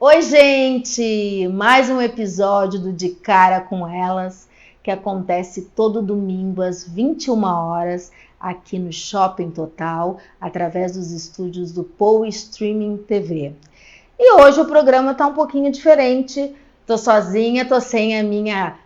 Oi, gente! Mais um episódio do De Cara com Elas, que acontece todo domingo às 21 horas, aqui no Shopping Total, através dos estúdios do Pou Streaming TV. E hoje o programa está um pouquinho diferente. Tô sozinha, tô sem a minha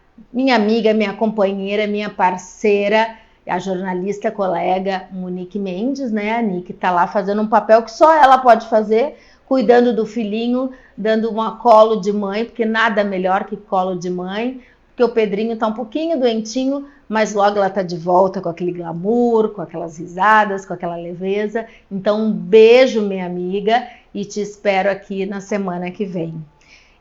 amiga, minha companheira, minha parceira, a jornalista colega Monique Mendes, né? A Nick tá lá fazendo um papel que só ela pode fazer, cuidando do filhinho, dando uma colo de mãe, porque nada melhor que colo de mãe, porque o Pedrinho tá um pouquinho doentinho, mas logo ela tá de volta com aquele glamour, com aquelas risadas, com aquela leveza. Então um beijo, minha amiga, e te espero aqui na semana que vem.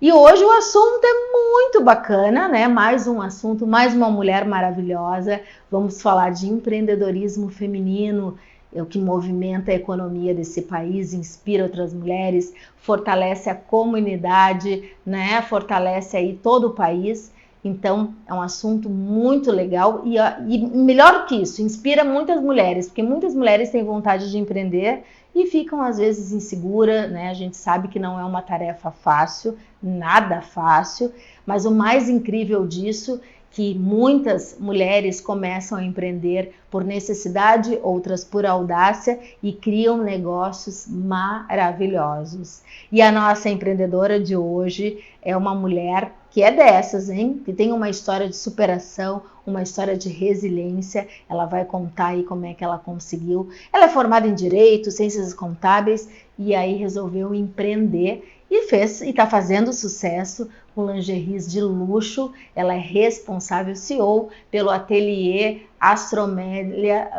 E hoje o assunto é muito bacana, né? Mais um assunto, mais uma mulher maravilhosa. Vamos falar de empreendedorismo feminino, o que movimenta a economia desse país, inspira outras mulheres, fortalece a comunidade, né? Fortalece aí todo o país. Então, é um assunto muito legal e melhor que isso, inspira muitas mulheres, porque muitas mulheres têm vontade de empreender e ficam às vezes inseguras, né? A gente sabe que não é uma tarefa fácil, nada fácil, mas o mais incrível disso que muitas mulheres começam a empreender por necessidade, outras por audácia e criam negócios maravilhosos. E a nossa empreendedora de hoje é uma mulher que é dessas, hein? Que tem uma história de superação, uma história de resiliência. Ela vai contar aí como é que ela conseguiu. Ela é formada em Direito, Ciências Contábeis e aí resolveu empreender e está fazendo sucesso com lingeries de luxo. Ela é responsável, CEO, pelo ateliê Astromélia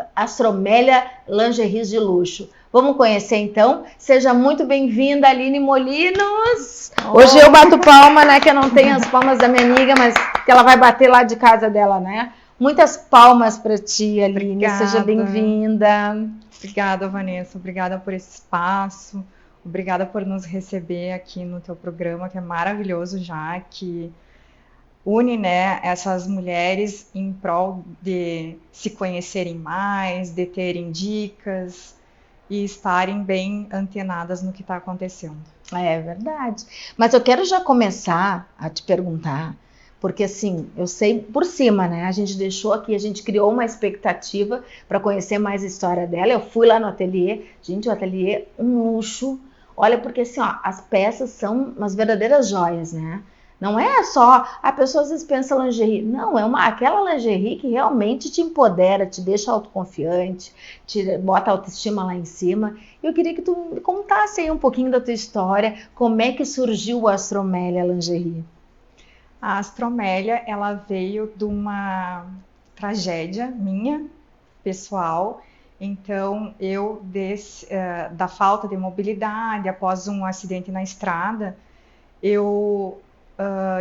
Lingeries de Luxo. Vamos conhecer então? Seja muito bem-vinda, Aline Molinos. Hoje eu bato palma, né? Que eu não tenho as palmas da minha amiga, mas que ela vai bater lá de casa dela, né? Muitas palmas para ti, Aline. Obrigada. Seja bem-vinda. Obrigada, Vanessa. Obrigada por esse espaço. Obrigada por nos receber aqui no teu programa, que é maravilhoso já, que une, né, essas mulheres em prol de se conhecerem mais, de terem dicas e estarem bem antenadas no que está acontecendo. É verdade. Mas eu quero já começar a te perguntar, porque assim, eu sei por cima, né? A gente deixou aqui, a gente criou uma expectativa para conhecer mais a história dela. Eu fui lá no ateliê, gente, o ateliê um luxo. Olha, porque assim, ó, as peças são umas verdadeiras joias, né? Não é só, a pessoa às vezes pensa lingerie. Não, é aquela lingerie que realmente te empodera, te deixa autoconfiante, te bota a autoestima lá em cima. Eu queria que tu me contasse aí um pouquinho da tua história, como é que surgiu o Astromélia Lingerie? A Astromélia, ela veio de uma tragédia minha, pessoal. Então, eu, da falta de mobilidade, após um acidente na estrada, eu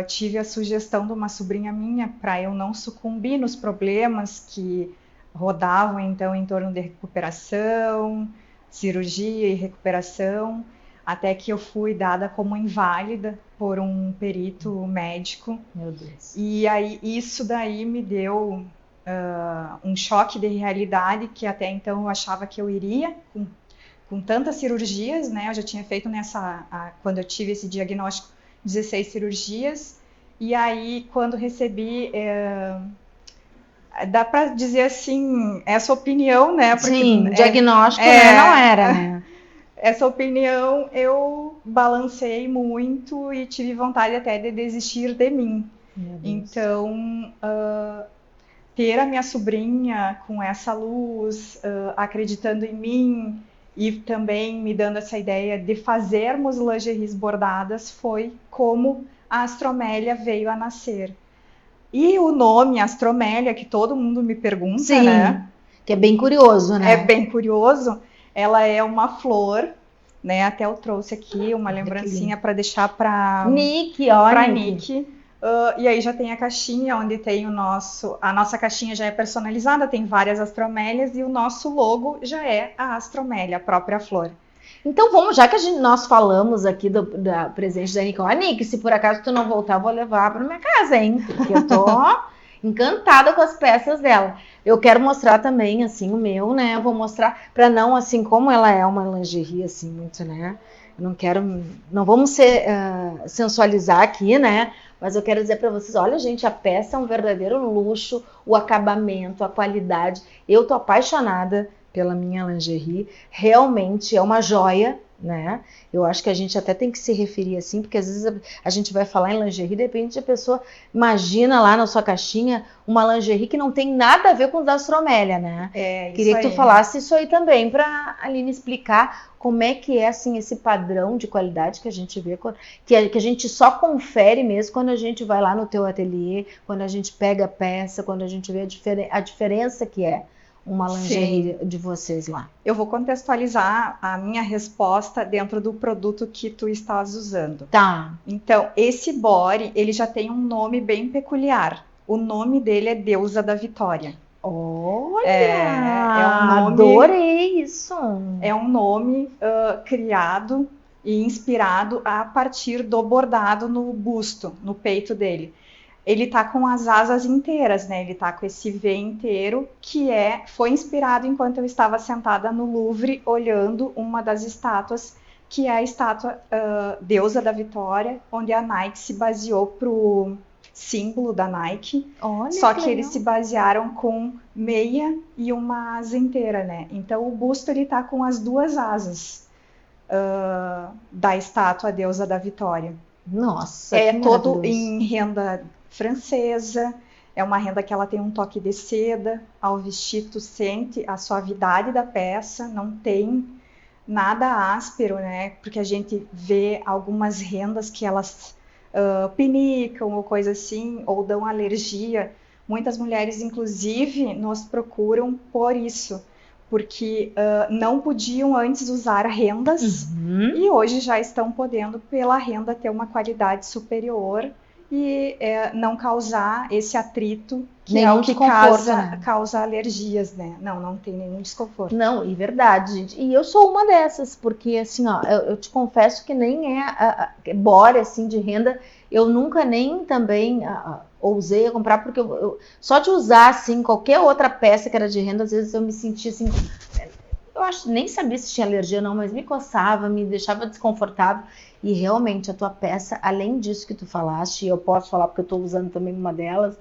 tive a sugestão de uma sobrinha minha para eu não sucumbir nos problemas que rodavam, então, em torno de recuperação, cirurgia e recuperação, até que eu fui dada como inválida por um perito médico. Meu Deus. E aí, isso daí me deu um choque de realidade, que até então eu achava que eu iria com tantas cirurgias, né? Eu já tinha feito quando eu tive esse diagnóstico, 16 cirurgias, e aí quando recebi, dá para dizer assim, essa opinião, né? Porque, sim, diagnóstico né? Não era, né? Essa opinião eu balancei muito e tive vontade até de desistir de mim. Então, ter a minha sobrinha com essa luz, acreditando em mim e também me dando essa ideia de fazermos lingeries bordadas foi como a Astromélia veio a nascer. E o nome Astromélia, que todo mundo me pergunta, sim, né? Que é bem curioso, né? É bem curioso. Ela é uma flor, né? Até eu trouxe aqui uma lembrancinha para deixar para Nick, ó, para Nick. E aí já tem a caixinha, onde tem a nossa caixinha já é personalizada, tem várias astromélias e o nosso logo já é a Astromélia, a própria flor. Então vamos, já que nós falamos aqui da presente da Nick, ó, Nick, se por acaso tu não voltar, eu vou levar para minha casa, hein? Porque eu tô encantada com as peças dela. Eu quero mostrar também, assim, o meu, né? Eu vou mostrar para não, assim, como ela é uma lingerie, assim, muito, né? Eu não quero, não vamos sensualizar aqui, né? Mas eu quero dizer para vocês, olha, gente, a peça é um verdadeiro luxo, o acabamento, a qualidade. Eu tô apaixonada pela minha lingerie, realmente é uma joia, né? Eu acho que a gente até tem que se referir assim, porque às vezes a gente vai falar em lingerie, de repente a pessoa imagina lá na sua caixinha uma lingerie que não tem nada a ver com o da Astromélia, né? Queria que tu falasse isso aí também, para a Aline explicar como é que é assim, esse padrão de qualidade que a gente vê, que a gente só confere mesmo quando a gente vai lá no teu ateliê, quando a gente pega a peça, quando a gente vê a diferença que é uma lingerie de vocês lá. Eu vou contextualizar a minha resposta dentro do produto que tu estás usando. Tá. Então, esse body, ele já tem um nome bem peculiar. O nome dele é Deusa da Vitória. Olha, adorei isso. É um nome criado e inspirado a partir do bordado no busto, no peito dele. Ele tá com as asas inteiras, né? Ele tá com esse V inteiro, que foi inspirado enquanto eu estava sentada no Louvre, olhando uma das estátuas, que é a estátua Deusa da Vitória, onde a Nike se baseou pro símbolo da Nike. Olha, só que eles se basearam com meia e uma asa inteira, né? Então o busto ele tá com as duas asas da estátua Deusa da Vitória. Nossa, é todo em renda francesa, é uma renda que ela tem um toque de seda. Ao vestir, tu sente a suavidade da peça, não tem nada áspero, né? Porque a gente vê algumas rendas que elas pinicam ou coisa assim, ou dão alergia. Muitas mulheres, inclusive, nos procuram por isso, porque não podiam antes usar rendas e hoje já estão podendo pela renda ter uma qualidade superior e não causar esse atrito que nenhum é o que causa alergias, né? Não tem nenhum desconforto. Não, e verdade, gente. E eu sou uma dessas, porque assim, ó, eu te confesso que nem bora assim de renda, eu nunca nem também ousei a comprar, porque só de usar assim qualquer outra peça que era de renda, às vezes eu me sentia assim, eu acho, nem sabia se tinha alergia não, mas me coçava, me deixava desconfortável. E realmente a tua peça, além disso que tu falaste, e eu posso falar porque eu estou usando também uma delas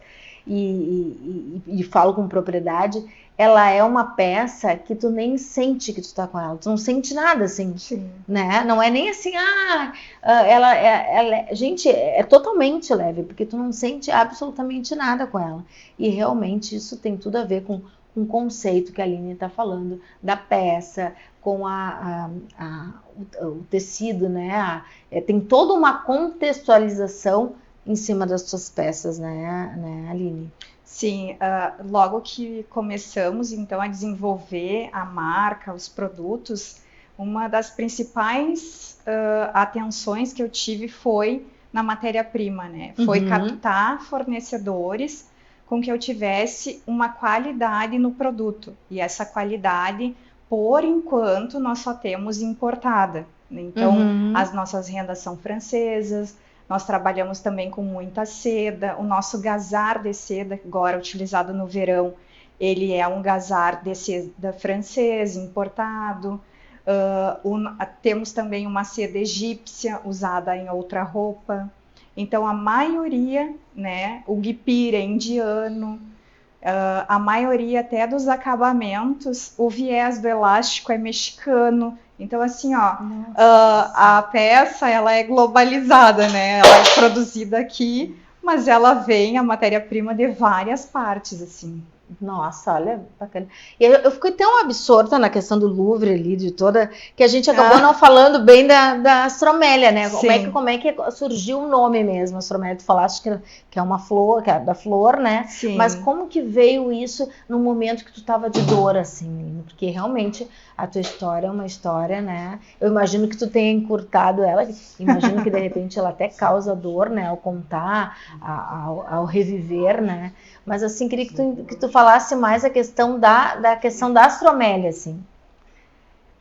e falo com propriedade, ela é uma peça que tu nem sente que tu tá com ela, tu não sente nada assim, né? Não é nem assim, gente, é totalmente leve, porque tu não sente absolutamente nada com ela. E realmente isso tem tudo a ver com um conceito que a Aline está falando da peça, com o tecido, né? Tem toda uma contextualização em cima das suas peças, né, Aline? Sim, logo que começamos então a desenvolver a marca, os produtos, uma das principais atenções que eu tive foi na matéria-prima, né? Foi captar fornecedores com que eu tivesse uma qualidade no produto. E essa qualidade, por enquanto, nós só temos importada. Então, as nossas rendas são francesas, nós trabalhamos também com muita seda. O nosso gazar de seda, agora utilizado no verão, ele é um gazar de seda francês, importado. Temos também uma seda egípcia, usada em outra roupa. Então, a maioria, né, o guipira é indiano, a maioria até dos acabamentos, o viés do elástico é mexicano. Então, assim, ó, a peça, ela é globalizada, né? Ela é produzida aqui, mas ela vem, a matéria-prima, de várias partes, assim. Nossa, olha, bacana. E eu fiquei tão absorta na questão do Louvre ali, de toda, que a gente acabou não falando bem da Astromélia, né? Como é que surgiu o nome mesmo, Astromélia? Tu falaste que é uma flor, que é da flor, né? Sim. Mas como que veio isso no momento que tu tava de dor, assim? Porque realmente a tua história é uma história, né? Eu imagino que tu tenha encurtado ela, imagino que de repente ela até causa dor, né? Ao contar, ao reviver, né? Mas assim, queria que tu falasse mais a questão da questão da Astromélia, assim.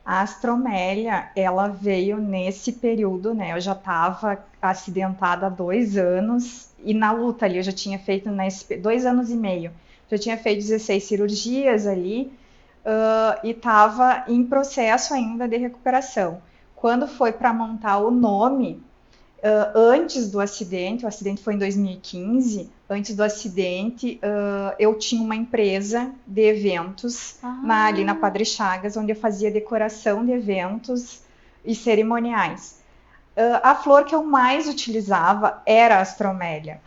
A astromélia, ela veio nesse período, né? Eu já estava acidentada há 2 anos e na luta ali, eu já tinha feito 2 anos e meio, já tinha feito 16 cirurgias ali, e estava em processo ainda de recuperação. Quando foi para montar o nome, antes do acidente, o acidente foi em 2015, antes do acidente, eu tinha uma empresa de eventos ali na Padre Chagas, onde eu fazia decoração de eventos e cerimoniais. A flor que eu mais utilizava era a astromélia.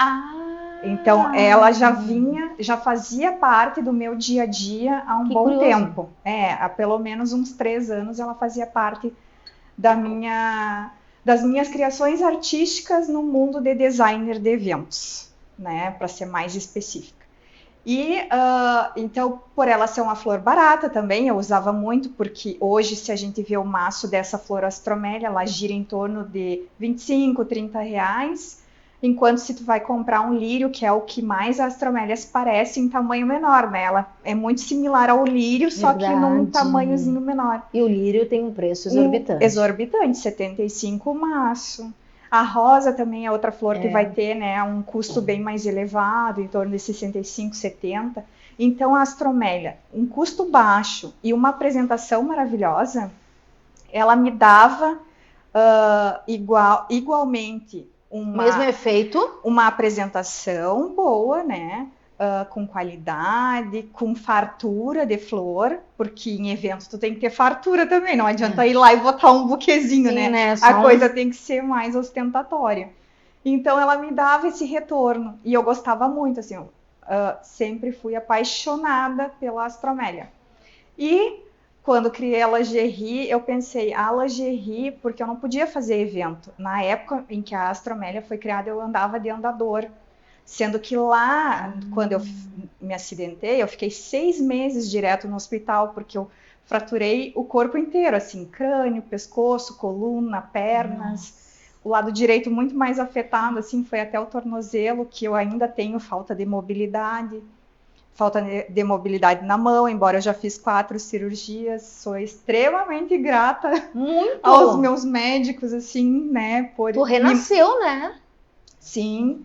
Então, ela já fazia parte do meu dia a dia há um bom tempo. Há pelo menos uns 3 anos ela fazia parte das minhas criações artísticas no mundo de designer de eventos, né, para ser mais específica. E então, por ela ser uma flor barata também, eu usava muito, porque hoje, se a gente vê o maço dessa flor astromélia, ela gira em torno de 25, 30 reais, enquanto se tu vai comprar um lírio, que é o que mais a astromélia se parece, em tamanho menor, né? Ela é muito similar ao lírio, só que num tamanhozinho menor. E o lírio tem um preço exorbitante. Exorbitante, 75 o maço. A rosa também é outra flor que vai ter, né, um custo bem mais elevado, em torno de 65, 70. Então, a astromélia, um custo baixo e uma apresentação maravilhosa, ela me dava igualmente mesmo efeito, uma apresentação boa, né? Com qualidade, com fartura de flor, porque em evento tu tem que ter fartura também, não adianta ir lá e botar um buquezinho, né? A coisa tem que ser mais ostentatória. Então ela me dava esse retorno e eu gostava muito, assim, sempre fui apaixonada pela astromélia. E quando criei a lingerie, eu pensei, a lingerie, porque eu não podia fazer evento. Na época em que a astromélia foi criada, eu andava de andador. Sendo que lá, quando eu me acidentei, eu fiquei 6 meses direto no hospital, porque eu fraturei o corpo inteiro, assim, crânio, pescoço, coluna, pernas. O lado direito muito mais afetado, assim, foi até o tornozelo, que eu ainda tenho falta de mobilidade na mão, embora eu já fiz 4 cirurgias. Sou extremamente grata aos meus médicos, assim, né? Tu renasceu, né? Sim,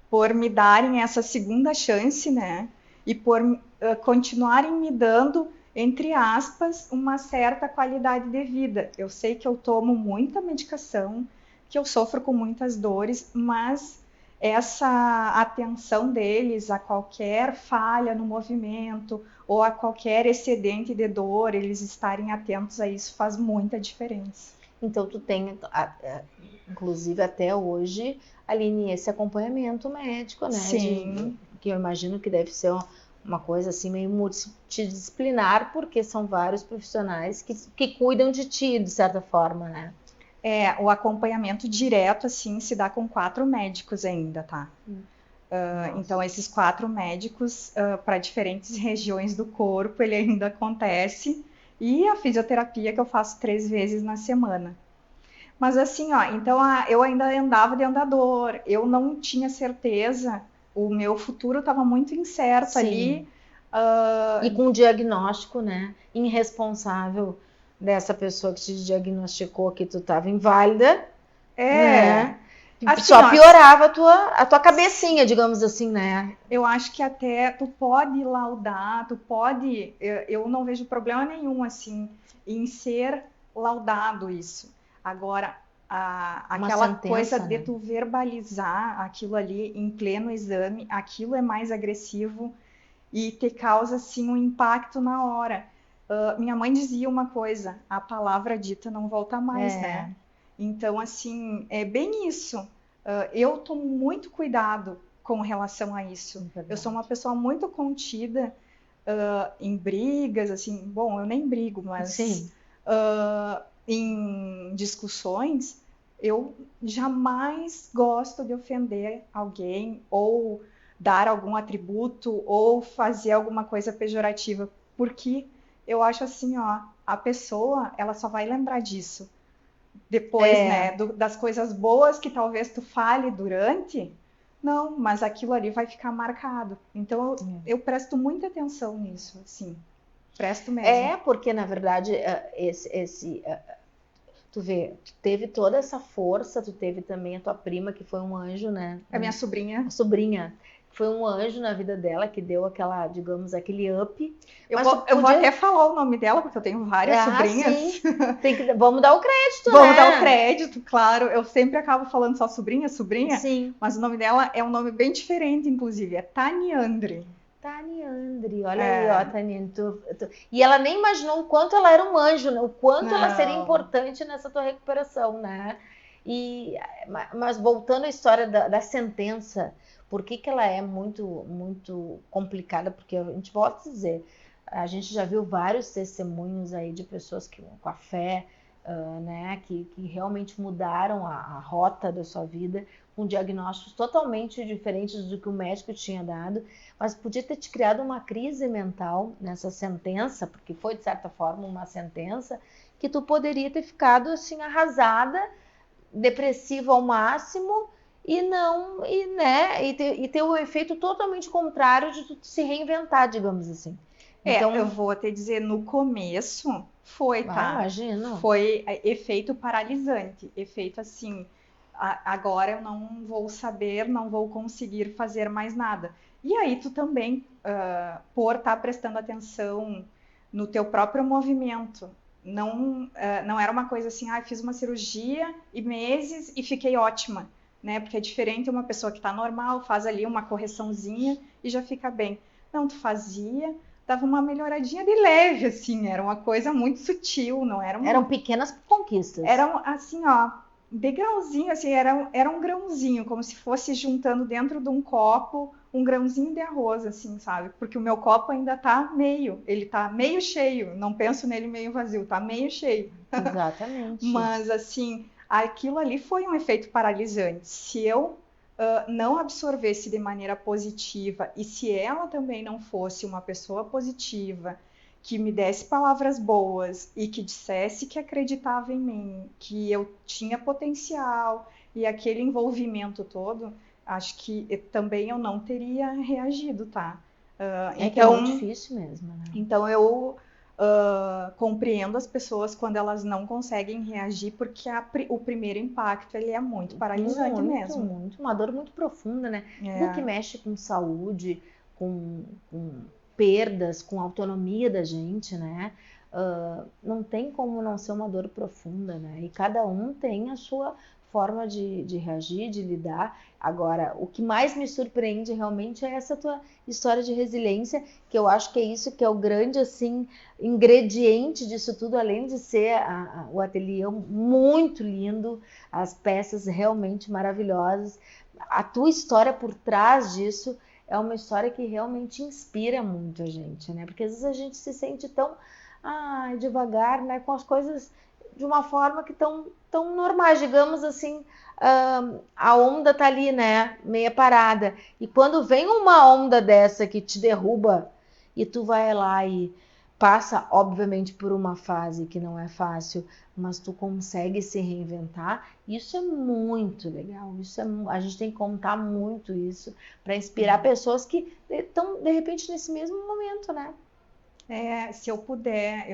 por me darem essa segunda chance, né? E por continuarem me dando, entre aspas, uma certa qualidade de vida. Eu sei que eu tomo muita medicação, que eu sofro com muitas dores, mas essa atenção deles a qualquer falha no movimento ou a qualquer excedente de dor, eles estarem atentos a isso faz muita diferença. Então tu tem, inclusive até hoje, Aline, esse acompanhamento médico, né? Sim. Que eu imagino que deve ser uma coisa assim meio multidisciplinar, porque são vários profissionais que cuidam de ti, de certa forma, né? O acompanhamento direto, assim, se dá com 4 médicos ainda, tá? Então, esses 4 médicos, para diferentes regiões do corpo, ele ainda acontece. E a fisioterapia que eu faço 3 vezes na semana. Mas assim, então eu ainda andava de andador, eu não tinha certeza, o meu futuro estava muito incerto ali. E com o diagnóstico, né, irresponsável dessa pessoa que te diagnosticou que tu estava inválida, né? Assim, só piorava a tua cabecinha, digamos assim, né? Eu acho que até tu pode laudar, eu não vejo problema nenhum, assim, em ser laudado isso. Agora, aquela coisa de tu verbalizar aquilo ali em pleno exame, aquilo é mais agressivo e te causa, assim, um impacto na hora. Minha mãe dizia uma coisa, a palavra dita não volta mais, né? Então, assim, é bem isso. Eu tomo muito cuidado com relação a isso. Eu sou uma pessoa muito contida em brigas, assim, bom, eu nem brigo, mas em discussões, eu jamais gosto de ofender alguém ou dar algum atributo ou fazer alguma coisa pejorativa, porque eu acho assim, a pessoa, ela só vai lembrar disso depois, né, das coisas boas que talvez tu fale durante, não, mas aquilo ali vai ficar marcado. Então, eu presto muita atenção nisso, assim. Presto mesmo. Porque na verdade tu vê, tu teve toda essa força, tu teve também a tua prima, que foi um anjo, né? A minha sobrinha. A sobrinha. Foi um anjo na vida dela, que deu aquela, digamos, aquele up. Eu vou até falar o nome dela, porque eu tenho várias sobrinhas. Sim. Vamos dar o crédito, Vamos dar o crédito, claro. Eu sempre acabo falando só sobrinha, Sim. mas o nome dela é um nome bem diferente, inclusive. É Taniandre. Taniandre, olha aí, ó, Taniandre. E ela nem imaginou o quanto ela era um anjo, né? O quanto ela seria importante nessa tua recuperação, né? Mas voltando à história da sentença, por que ela é muito, muito complicada? Porque a gente pode dizer, a gente já viu vários testemunhos aí de pessoas que com a fé, né, que realmente mudaram a rota da sua vida, com diagnósticos totalmente diferentes do que o médico tinha dado, mas podia ter te criado uma crise mental nessa sentença, porque foi de certa forma uma sentença, que tu poderia ter ficado assim arrasada, depressiva ao máximo, e ter o efeito totalmente contrário de tu se reinventar, digamos assim. Então, eu vou até dizer, no começo foi, tá? Imagino. Foi efeito paralisante, efeito assim, agora eu não vou saber, não vou conseguir fazer mais nada. E aí tu também, por estar prestando atenção no teu próprio movimento, não era uma coisa assim, fiz uma cirurgia e meses e fiquei ótima, né? Porque é diferente uma pessoa que está normal, faz ali uma correçãozinha e já fica bem. Não, tu fazia, dava uma melhoradinha de leve, assim, era uma coisa muito sutil, não era Eram pequenas conquistas. Eram assim, ó, degrauzinho, assim, era um grãozinho, como se fosse juntando dentro de um copo um grãozinho de arroz, assim, sabe? Porque o meu copo ainda tá ele tá meio cheio, não penso nele meio vazio, tá meio cheio. Exatamente. Mas, assim, aquilo ali foi um efeito paralisante. Se eu não absorvesse de maneira positiva e se ela também não fosse uma pessoa positiva, que me desse palavras boas e que dissesse que acreditava em mim, que eu tinha potencial e aquele envolvimento todo, acho que também eu não teria reagido, tá? Que é muito difícil mesmo, né? Então eu compreendo as pessoas quando elas não conseguem reagir, porque o primeiro impacto ele é muito paralisante mesmo. Muito, uma dor muito profunda, né? Tudo que mexe com saúde, com perdas, com autonomia da gente, né? Não tem como não ser uma dor profunda, né? E cada um tem a sua forma de reagir, de lidar. Agora, o que mais me surpreende realmente é essa tua história de resiliência, que eu acho que é isso que é o grande, assim, ingrediente disso tudo, além de ser o ateliê muito lindo, as peças realmente maravilhosas. A tua história por trás disso é uma história que realmente inspira muito a gente, né? Porque às vezes a gente se sente tão devagar, né? Com as coisas de uma forma que tão normais, digamos assim, a onda tá ali, né? Meia parada. E quando vem uma onda dessa que te derruba e tu vai lá e passa, obviamente, por uma fase que não é fácil, mas tu consegue se reinventar, isso é muito legal. A gente tem que contar muito isso para inspirar pessoas que estão, de repente, nesse mesmo momento, né? Se eu puder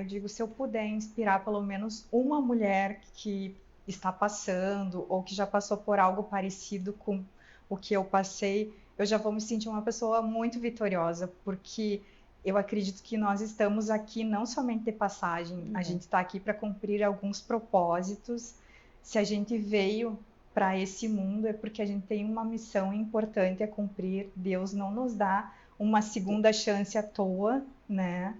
inspirar pelo menos uma mulher que está passando ou que já passou por algo parecido com o que eu passei, eu já vou me sentir uma pessoa muito vitoriosa, porque eu acredito que nós estamos aqui não somente de passagem, a gente está aqui para cumprir alguns propósitos. Se a gente veio para esse mundo é porque a gente tem uma missão importante a cumprir. Deus não nos dá uma segunda chance à toa, né?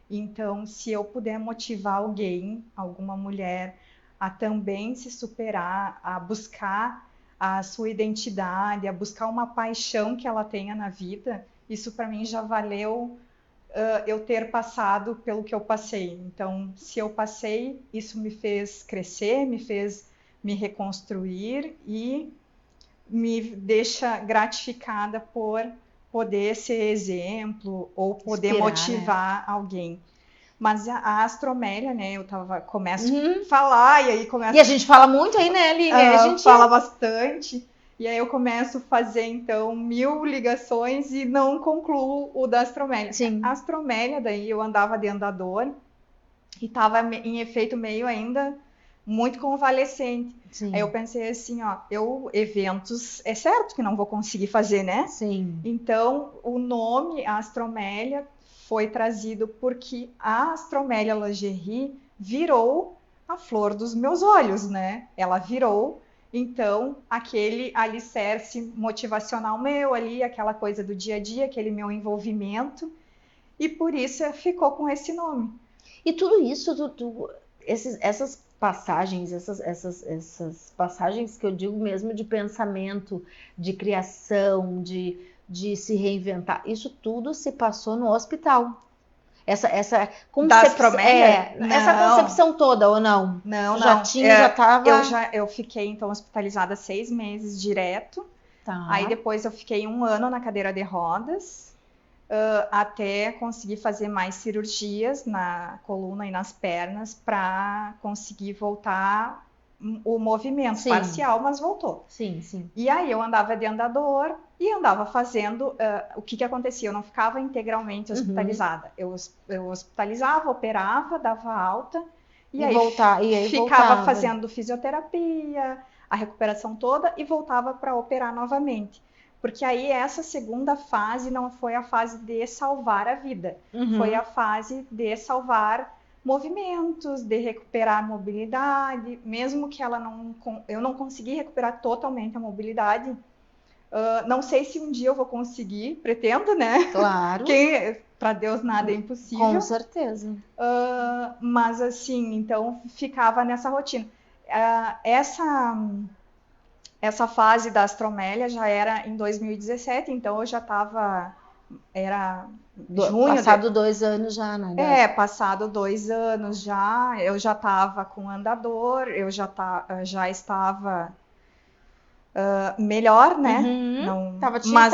Então, se eu puder motivar alguém, alguma mulher, a também se superar, a buscar a sua identidade, a buscar uma paixão que ela tenha na vida, isso para mim já valeu eu ter passado pelo que eu passei. Então, se eu passei, isso me fez crescer, me fez me reconstruir e me deixa gratificada por poder ser exemplo ou poder motivar alguém. Mas a Astromélia, né, começo a falar e aí começa... E a gente fala muito aí, né, Aline? A gente fala bastante. E aí eu começo a fazer, então, 1000 ligações e não concluo o da Astromélia. Sim. A Astromélia, daí eu andava de andador e estava em efeito meio ainda muito convalescente. Sim. Aí eu pensei assim, ó, eventos, é certo que não vou conseguir fazer, né? Sim. Então, o nome Astromélia foi trazido porque a Astromélia lingerie virou a flor dos meus olhos, né? Ela virou, então, aquele alicerce motivacional meu ali, aquela coisa do dia a dia, aquele meu envolvimento, e por isso ficou com esse nome. E tudo isso, essas passagens, essas passagens que eu digo mesmo de pensamento, de criação, de se reinventar, isso tudo se passou no hospital. Essa concepção, essa concepção toda, ou não? Não, já estava... Eu fiquei, então, hospitalizada 6 meses direto. Tá. Aí depois eu fiquei 1 ano na cadeira de rodas, até conseguir fazer mais cirurgias na coluna e nas pernas para conseguir voltar o movimento. Sim. Parcial, mas voltou. Sim, sim. E aí eu andava de andador e andava fazendo... o que acontecia? Eu não ficava integralmente hospitalizada. Eu hospitalizava, operava, dava alta e aí ficava fazendo fisioterapia, a recuperação toda e voltava para operar novamente. Porque aí essa segunda fase não foi a fase de salvar a vida, foi a fase de salvar movimentos, de recuperar a mobilidade, mesmo que eu não consegui recuperar totalmente a mobilidade. Não sei se um dia eu vou conseguir, pretendo, né? Claro. Para Deus nada é impossível. Com certeza. Mas assim, então ficava nessa rotina. Essa fase da Astromélia já era em 2017, então eu já estava... Era junho... Passado 2 anos já, né? Passado 2 anos já. Eu já estava com andador, eu já estava melhor, né? Mas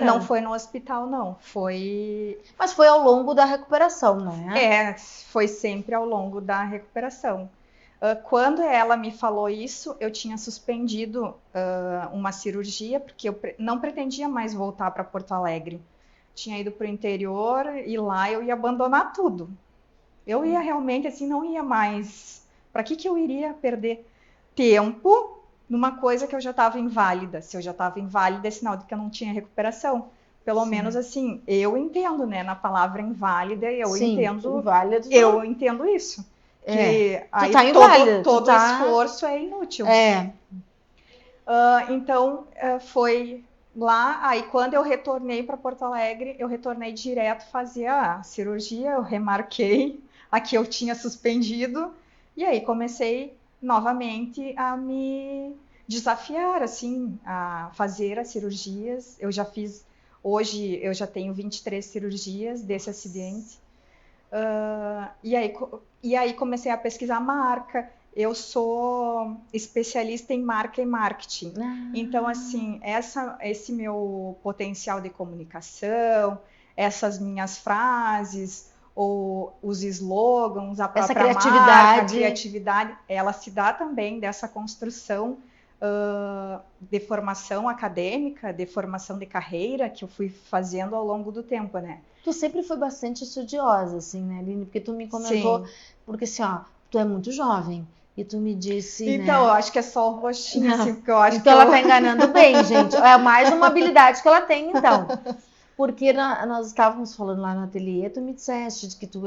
não foi no hospital, não. Mas foi ao longo da recuperação, né? Foi sempre ao longo da recuperação. Quando ela me falou isso, eu tinha suspendido uma cirurgia, porque eu não pretendia mais voltar para Porto Alegre. Tinha ido para o interior e lá eu ia abandonar tudo. Eu ia realmente, assim, não ia mais... Para que eu iria perder tempo numa coisa que eu já estava inválida? Se eu já estava inválida, é sinal de que eu não tinha recuperação. Pelo menos, assim, eu entendo, né? Na palavra inválida, eu entendo isso. Que aí todo esforço é inútil. Então, foi lá. Aí, quando eu retornei para Porto Alegre, eu retornei direto fazer a cirurgia. Eu remarquei a que eu tinha suspendido. E aí, comecei novamente a me desafiar, assim, a fazer as cirurgias. Hoje eu já tenho 23 cirurgias desse acidente. E aí comecei a pesquisar marca. Eu sou especialista em marca e marketing. Então, assim, esse meu potencial de comunicação, essas minhas frases, ou os slogans, a própria marca, a criatividade, ela se dá também dessa construção de formação acadêmica, de formação de carreira que eu fui fazendo ao longo do tempo, né? Tu sempre foi bastante estudiosa, assim, né, Aline? Porque tu me comentou, porque assim, ó, tu é muito jovem, e tu me disse, então, eu acho que é só o rostinho, assim, porque eu acho então ela tá enganando bem, gente. É mais uma habilidade que ela tem, então. Porque nós estávamos falando lá no ateliê, tu me disseste que tu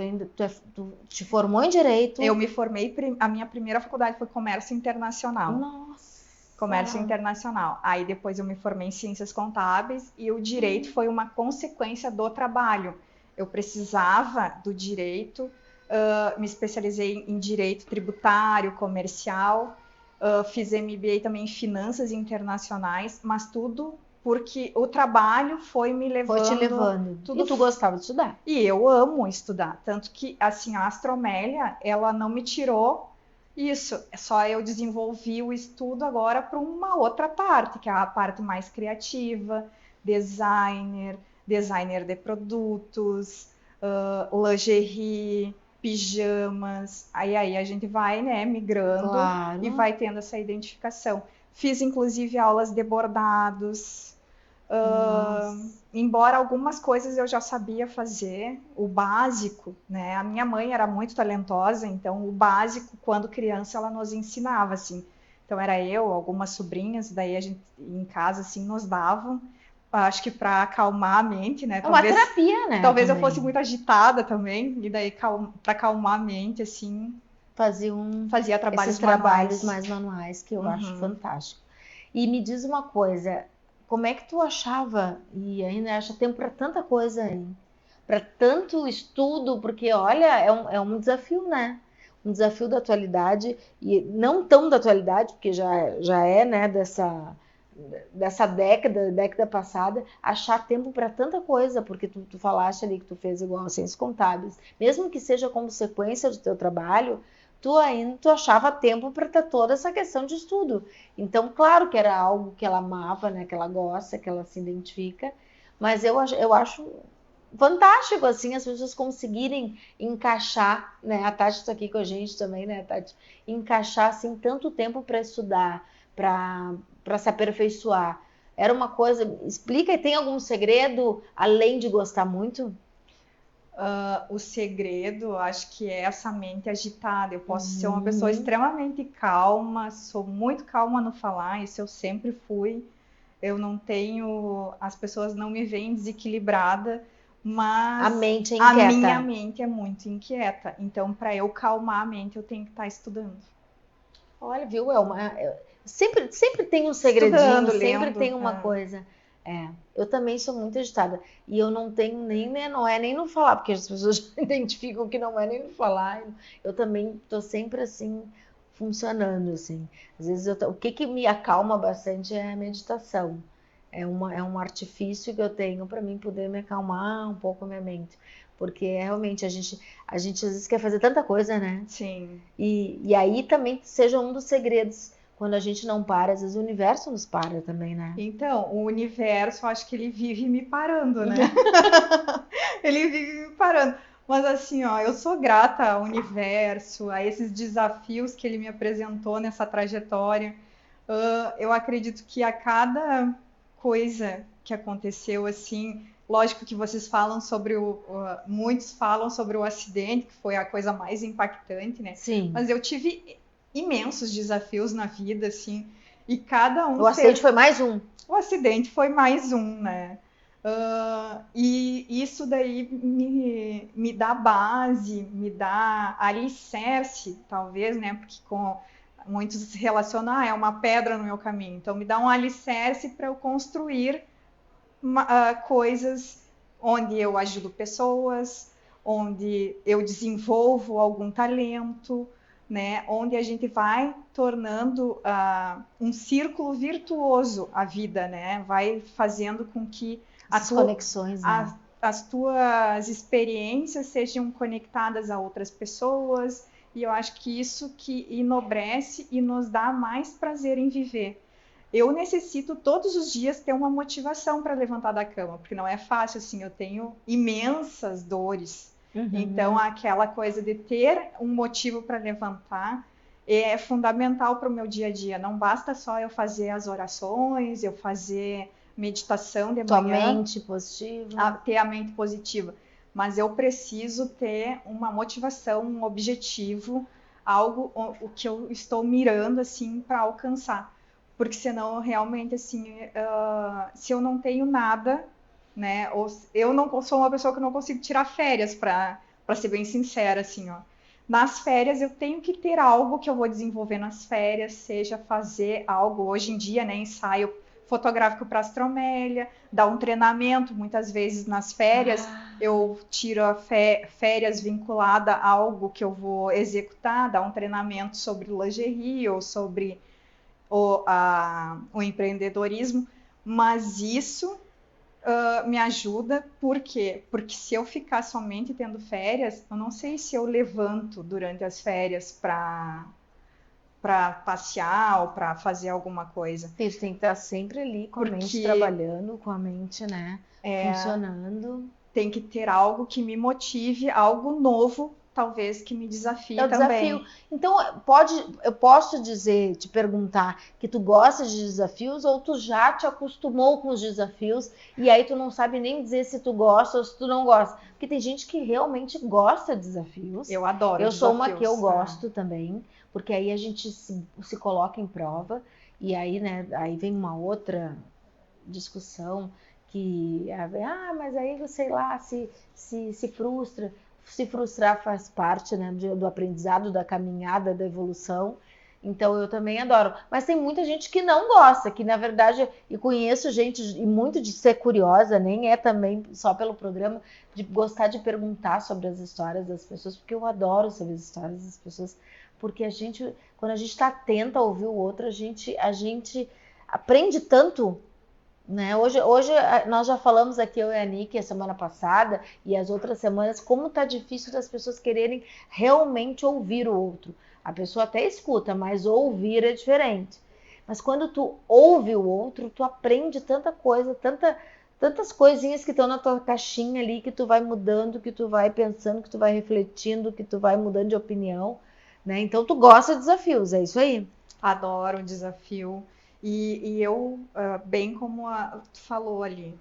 te formou em Direito. Eu me formei, a minha primeira faculdade foi Comércio Internacional. Nossa! Comércio Internacional. Aí depois eu me formei em Ciências Contábeis e o Direito foi uma consequência do trabalho. Eu precisava do Direito, me especializei em Direito Tributário, Comercial, fiz MBA também em Finanças Internacionais, mas tudo porque o trabalho foi me levando... Foi te levando. E tu gostava de estudar. E eu amo estudar. Tanto que, assim, a Astromélia, ela não me tirou isso. É só eu desenvolvi o estudo agora para uma outra parte, que é a parte mais criativa, designer de produtos, lingerie, pijamas, aí a gente vai, né, migrando Claro. e vai tendo essa identificação. Fiz, inclusive, aulas de bordados, embora algumas coisas eu já sabia fazer, o básico, né, a minha mãe era muito talentosa, então o básico, quando criança, ela nos ensinava, assim, então era eu, algumas sobrinhas, daí a gente, em casa, assim, nos davam, acho que para acalmar a mente, né? É uma terapia, né? Talvez eu também. fosse muito agitada também, e daí para acalmar a mente, assim, fazia esses trabalhos mais manuais que eu acho fantástico. E me diz uma coisa, como é que tu achava, e ainda acha tempo para tanta coisa aí, para tanto estudo, porque olha, é um desafio, né? Um desafio da atualidade, e não tão da atualidade, porque já é, né, dessa década passada, achar tempo para tanta coisa, porque tu falaste ali que tu fez igual ciências contábeis, mesmo que seja consequência do teu trabalho, tu achava tempo para ter toda essa questão de estudo. Então, claro que era algo que ela amava, né, que ela gosta, que ela se identifica, mas eu acho fantástico, assim, as pessoas conseguirem encaixar, né, a Tati está aqui com a gente também, né, Tati, encaixar, assim, tanto tempo para estudar, para se aperfeiçoar. Era uma coisa, explica, e tem algum segredo, além de gostar muito? O segredo, acho que é essa mente agitada. Eu posso ser uma pessoa extremamente calma, sou muito calma no falar, isso eu sempre fui. Eu não tenho, as pessoas não me veem desequilibrada, mas a mente é a inquieta. minha mente é muito inquieta. Então, para eu calmar a mente, eu tenho que estar estudando. Olha, viu? Sempre tem um segredinho, Estudando, sempre lendo, tem uma coisa. Eu também sou muito agitada. E eu não tenho nem, né, não é nem no falar, porque as pessoas identificam que não é nem no falar. Eu também tô sempre assim, funcionando, assim. Às vezes o que me acalma bastante é a meditação. É um artifício que eu tenho para mim poder me acalmar um pouco a minha mente. Porque realmente a gente às vezes quer fazer tanta coisa, né? Sim. E aí também seja um dos segredos. Quando a gente não para, às vezes o universo nos para também, né? Então, o universo, acho que ele vive me parando, né? Ele vive me parando. Mas assim, ó, eu sou grata ao universo, a esses desafios que ele me apresentou nessa trajetória. Eu acredito que a cada coisa que aconteceu, assim, lógico que vocês falam sobre muitos falam sobre o acidente, que foi a coisa mais impactante, né? Sim. Mas eu tive imensos desafios na vida, assim, e cada um. O acidente foi mais um. O acidente foi mais um, né? E isso daí me dá base, me dá alicerce, talvez, né? Porque muitos se relacionam, é uma pedra no meu caminho. Então, me dá um alicerce para eu construir coisas onde eu ajudo pessoas, onde eu desenvolvo algum talento, né? Onde a gente vai tornando um círculo virtuoso a vida, né? Vai fazendo com que as conexões, né? as tuas experiências sejam conectadas a outras pessoas, e eu acho que isso que enobrece e nos dá mais prazer em viver. Eu necessito todos os dias ter uma motivação para levantar da cama, porque não é fácil, assim, eu tenho imensas dores. Então, aquela coisa de ter um motivo para levantar é fundamental para o meu dia a dia. Não basta só eu fazer as orações, eu fazer meditação de manhã, mente positiva. Ter a mente positiva, mas eu preciso ter uma motivação, um objetivo, algo o que eu estou mirando assim para alcançar, porque senão realmente assim, se eu não tenho nada, né, ou eu não sou uma pessoa que não consigo tirar férias, para ser bem sincera, assim, ó. Nas férias eu tenho que ter algo que eu vou desenvolver nas férias, seja fazer algo, hoje em dia, né, ensaio fotográfico para Astromélia, dar um treinamento, muitas vezes nas férias, eu tiro a férias vinculada a algo que eu vou executar, dar um treinamento sobre lingerie ou sobre o empreendedorismo, mas isso me ajuda, por quê? Porque se eu ficar somente tendo férias, eu não sei se eu levanto durante as férias para passear ou para fazer alguma coisa. Isso tem que estar sempre ali com a mente trabalhando, com a mente, né, funcionando. Tem que ter algo que me motive, algo novo talvez que me desafie É o também. desafio. Então, eu posso dizer, te perguntar que tu gosta de desafios ou tu já te acostumou com os desafios e aí tu não sabe nem dizer se tu gosta ou se tu não gosta. Porque tem gente que realmente gosta de desafios. Eu adoro Eu sou desafios. uma que eu gosto também, porque aí a gente se coloca em prova e aí, né, aí vem uma outra discussão que, mas aí, sei lá, se frustra. Se frustrar faz parte, né, do aprendizado, da caminhada, da evolução. Então eu também adoro. Mas tem muita gente que não gosta, que na verdade, e conheço gente, e muito de ser curiosa, nem é também só pelo programa, de gostar de perguntar sobre as histórias das pessoas, porque eu adoro saber as histórias das pessoas, porque quando a gente está atenta a ouvir o outro, a gente aprende tanto, né? Hoje nós já falamos aqui, eu e a Nick, a semana passada e as outras semanas, como tá difícil das pessoas quererem realmente ouvir o outro. A pessoa até escuta, mas ouvir é diferente. Mas quando tu ouve o outro, tu aprende tanta coisa, tantas coisinhas que estão na tua caixinha ali, que tu vai mudando, que tu vai pensando, que tu vai refletindo, que tu vai mudando de opinião, né? Então tu gosta de desafios, é isso aí? Adoro o desafio. E eu, bem como tu falou ali,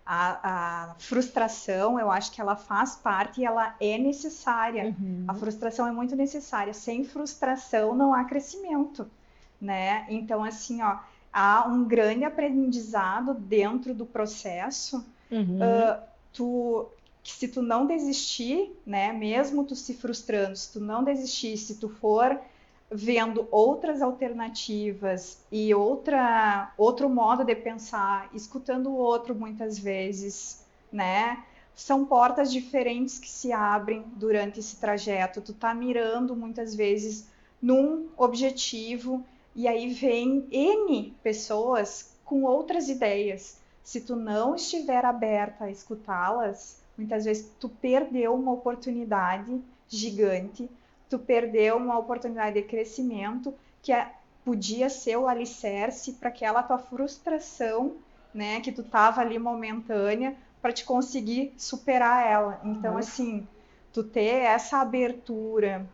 a frustração, eu acho que ela faz parte e ela é necessária. A frustração é muito necessária. Sem frustração não há crescimento, né? Então, assim, ó, há um grande aprendizado dentro do processo. Se tu não desistir, né? Mesmo tu se frustrando, se tu não desistir, se tu for vendo outras alternativas e outro modo de pensar, escutando o outro muitas vezes, né? São portas diferentes que se abrem durante esse trajeto. Tu tá mirando muitas vezes num objetivo e aí vem N pessoas com outras ideias. Se tu não estiver aberta a escutá-las, muitas vezes tu perdeu uma oportunidade gigante, tu perdeu uma oportunidade de crescimento que podia ser o alicerce para aquela tua frustração, né, que tu tava ali momentânea, para te conseguir superar ela. Então, assim, tu ter essa abertura,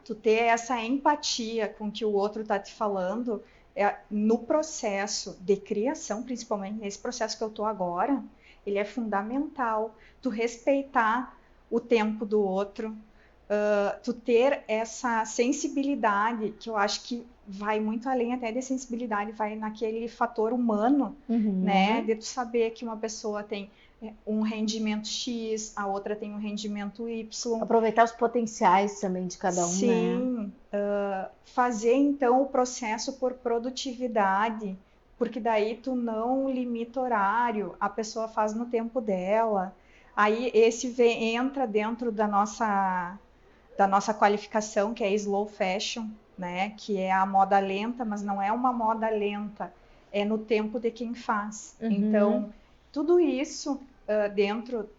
tu ter essa empatia com o que o outro está te falando, no processo de criação, principalmente nesse processo que eu estou agora, ele é fundamental. Tu respeitar o tempo do outro, tu ter essa sensibilidade, que eu acho que vai muito além até de sensibilidade, vai naquele fator humano, né? De tu saber que uma pessoa tem um rendimento X, a outra tem um rendimento Y. Aproveitar os potenciais também de cada um, né? Sim, fazer então o processo por produtividade, porque daí tu não limita horário, a pessoa faz no tempo dela. Aí esse entra dentro da nossa qualificação, que é slow fashion, né? Que é a moda lenta, mas não é uma moda lenta, é no tempo de quem faz. Então, tudo isso dentro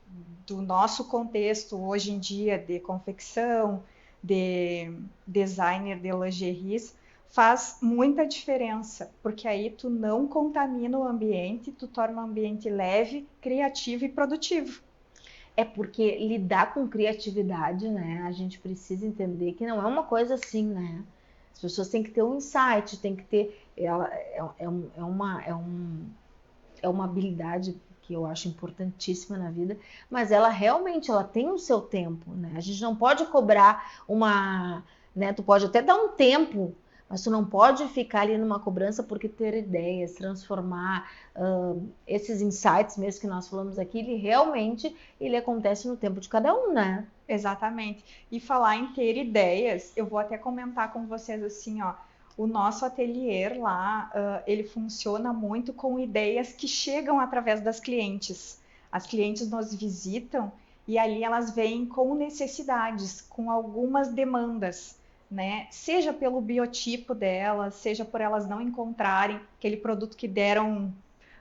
do nosso contexto hoje em dia de confecção, de designer de lingeries, faz muita diferença, porque aí tu não contamina o ambiente, tu torna o ambiente leve, criativo e produtivo. É porque lidar com criatividade, né? A gente precisa entender que não é uma coisa assim, né? As pessoas têm que ter um insight, tem que ter. É uma habilidade que eu acho importantíssima na vida, mas ela realmente ela tem o seu tempo, né? A gente não pode cobrar uma, né? Tu pode até dar um tempo, mas tu não pode ficar ali numa cobrança porque ter ideias, transformar esses insights mesmo que nós falamos aqui, ele acontece no tempo de cada um, né? Exatamente. E falar em ter ideias, eu vou até comentar com vocês assim, ó, o nosso ateliê lá, ele funciona muito com ideias que chegam através das clientes. As clientes nos visitam e ali elas vêm com necessidades, com algumas demandas, né? Seja pelo biotipo delas, seja por elas não encontrarem aquele produto que deram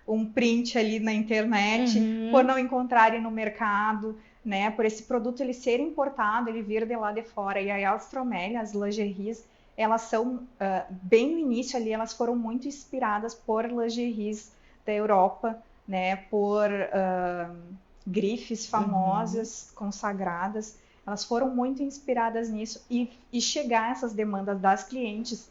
um print ali na internet, por não encontrarem no mercado, né? Por esse produto ele ser importado, ele vir de lá de fora. E a Astromélia, as lingeries, elas são, bem no início ali, elas foram muito inspiradas por lingeries da Europa, né? Por grifes famosas, consagradas. Elas foram muito inspiradas nisso e chegar a essas demandas das clientes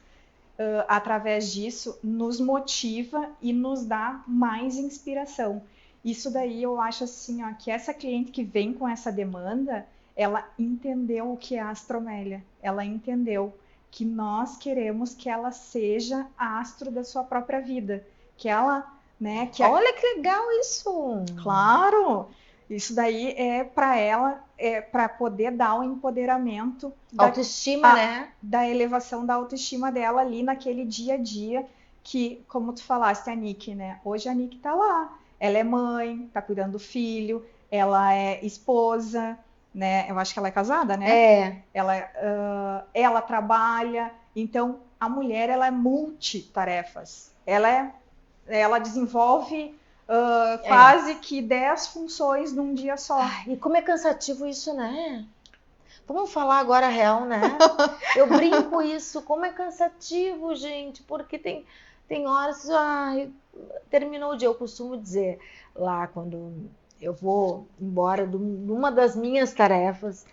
através disso nos motiva e nos dá mais inspiração. Isso daí eu acho assim, ó, que essa cliente que vem com essa demanda, ela entendeu o que é a astromélia. Ela entendeu que nós queremos que ela seja astro da sua própria vida. Que ela, né? Olha que legal isso! Claro! Isso daí é para ela, é para poder dar o empoderamento autoestima, né? Da elevação da autoestima dela ali naquele dia a dia que, como tu falaste, a Nick, né? Hoje a Nick tá lá. Ela é mãe, tá cuidando do filho, ela é esposa, né? Eu acho que ela é casada, né? É. Ela trabalha. Então, a mulher, ela é multitarefas. Ela desenvolve quase que 10 funções num dia só. Ai, e como é cansativo isso, né? Vamos falar agora a real, né? Eu brinco isso, como é cansativo, gente, porque tem horas, terminou o dia, eu costumo dizer lá quando eu vou embora de uma das minhas tarefas,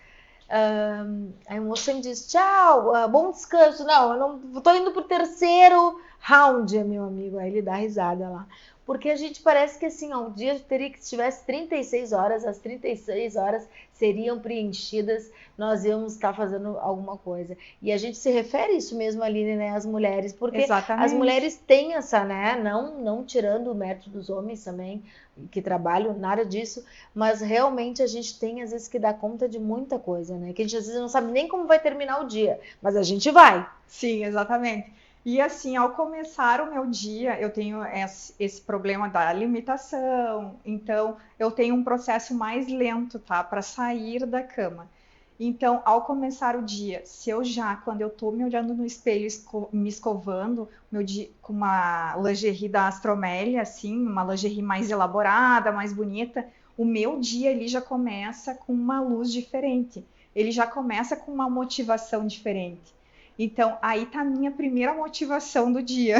aí o moço sempre diz, tchau, bom descanso. Não, eu não tô indo pro terceiro round, meu amigo, aí ele dá risada lá. Porque a gente parece que assim, ó, o dia teria que, se tivesse 36 horas, as 36 horas seriam preenchidas, nós íamos estar fazendo alguma coisa. E a gente se refere isso mesmo, Aline, né, às mulheres, porque Exatamente. As mulheres têm essa, né, não tirando o mérito dos homens também, que trabalham, nada disso, mas realmente a gente tem às vezes que dar conta de muita coisa, né, que a gente às vezes não sabe nem como vai terminar o dia, mas a gente vai. Sim, exatamente. E assim, ao começar o meu dia, eu tenho esse problema da limitação, então eu tenho um processo mais lento, tá, para sair da cama. Então, ao começar o dia, se eu quando eu tô me olhando no espelho, me escovando, meu dia, com uma lingerie da Astromélia, assim, uma lingerie mais elaborada, mais bonita, o meu dia ele já começa com uma luz diferente, ele já começa com uma motivação diferente. Então, aí tá a minha primeira motivação do dia.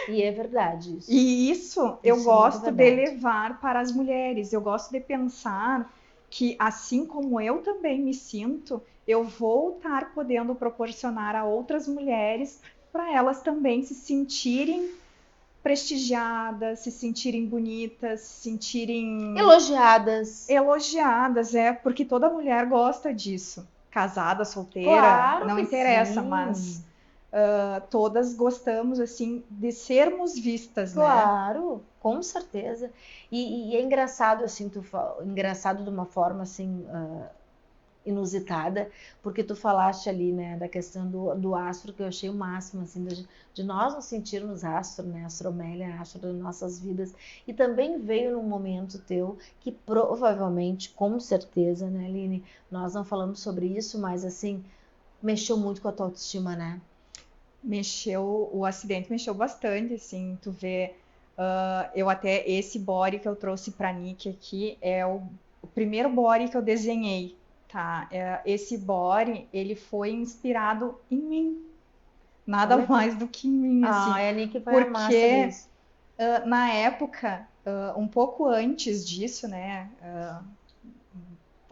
E é verdade isso. E isso eu gosto de levar para as mulheres. Eu gosto de pensar que, assim como eu também me sinto, eu vou estar podendo proporcionar a outras mulheres para elas também se sentirem prestigiadas, se sentirem bonitas, se sentirem elogiadas, porque toda mulher gosta disso. Casada, solteira, claro, não interessa, sim. Mas todas gostamos assim de sermos vistas, claro, né? Com certeza. E é engraçado assim, engraçado de uma forma assim inusitada, porque tu falaste ali, né, da questão do astro, que eu achei o máximo, assim, de nós nos sentirmos astro, né, astromélia, astro das nossas vidas, e também veio num momento teu, que provavelmente, com certeza, né, Aline, nós não falamos sobre isso, mas assim, mexeu muito com a tua autoestima, né? O acidente mexeu bastante, assim, tu vê, eu até, esse body que eu trouxe pra Nick aqui, é o primeiro body que eu desenhei, tá? Esse body, ele foi inspirado em mim. Nada mais do que em mim, assim. A Nick vai amar saber isso. Na época, um pouco antes disso, né?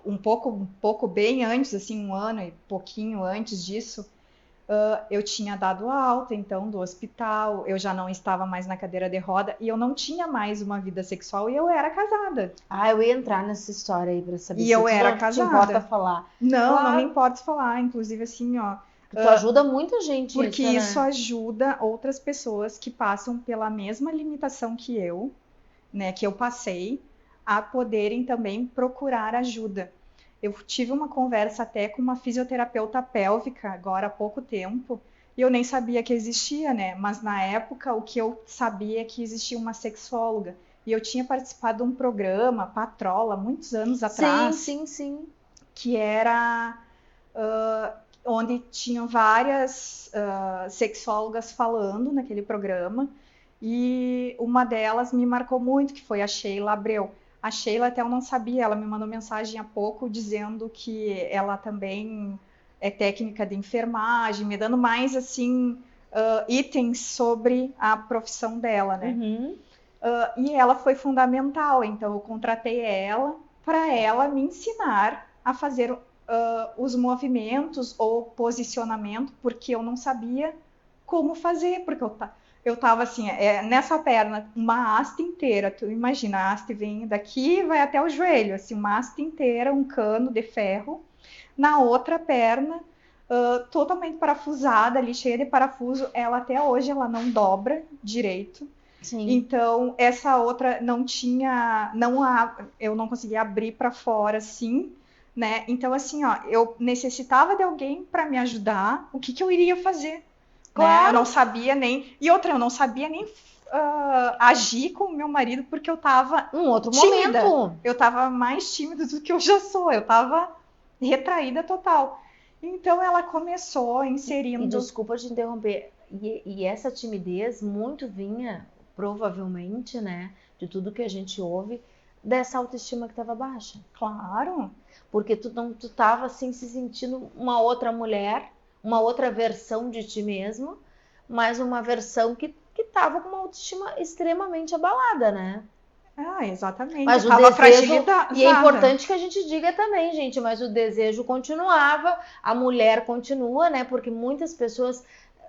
Um pouco bem antes, assim, um ano e pouquinho antes disso, eu tinha dado alta, então, do hospital, eu já não estava mais na cadeira de roda e eu não tinha mais uma vida sexual e eu era casada. Eu ia entrar nessa história aí pra saber se eu era casada. Te importa falar. Não, claro. Não me importa falar, inclusive assim, ó. Tu ajuda muita gente porque isso, né? Ajuda outras pessoas que passam pela mesma limitação que eu, né, que eu passei, a poderem também procurar ajuda. Eu tive uma conversa até com uma fisioterapeuta pélvica agora há pouco tempo, e eu nem sabia que existia, né? Mas na época o que eu sabia é que existia uma sexóloga. E eu tinha participado de um programa, Patrola, muitos anos atrás. Sim. Que era onde tinham várias sexólogas falando naquele programa. E uma delas me marcou muito, que foi a Sheila Abreu. A Sheila até eu não sabia, ela me mandou mensagem há pouco dizendo que ela também é técnica de enfermagem, me dando mais assim itens sobre a profissão dela, né? Uhum. E ela foi fundamental, então eu contratei ela para ela me ensinar a fazer os movimentos ou posicionamento, porque eu não sabia como fazer, porque eu tava assim, nessa perna, uma haste inteira, tu imagina, a haste vem daqui e vai até o joelho, assim, uma haste inteira, um cano de ferro, na outra perna, totalmente parafusada ali, cheia de parafuso, ela até hoje ela não dobra direito. Sim. Então, essa outra não tinha, eu não conseguia abrir para fora assim, né? Então, assim, ó, eu necessitava de alguém para me ajudar. O que eu iria fazer? Claro. Né? Eu não sabia nem. E outra, eu não sabia nem agir com o meu marido porque eu tava Um outro tímida. momento. Eu tava mais tímida do que eu já sou. Eu tava retraída total. Então, ela começou inserindo. E desculpa te interromper. E essa timidez muito vinha, provavelmente, né, de tudo que a gente ouve, dessa autoestima que estava baixa. Claro. Porque tu tava assim se sentindo uma outra mulher, uma outra versão de ti mesmo, mas uma versão que tava com uma autoestima extremamente abalada, né? Exatamente. Mas o desejo, e é importante que a gente diga também, gente, mas o desejo continuava, a mulher continua, né? Porque muitas pessoas,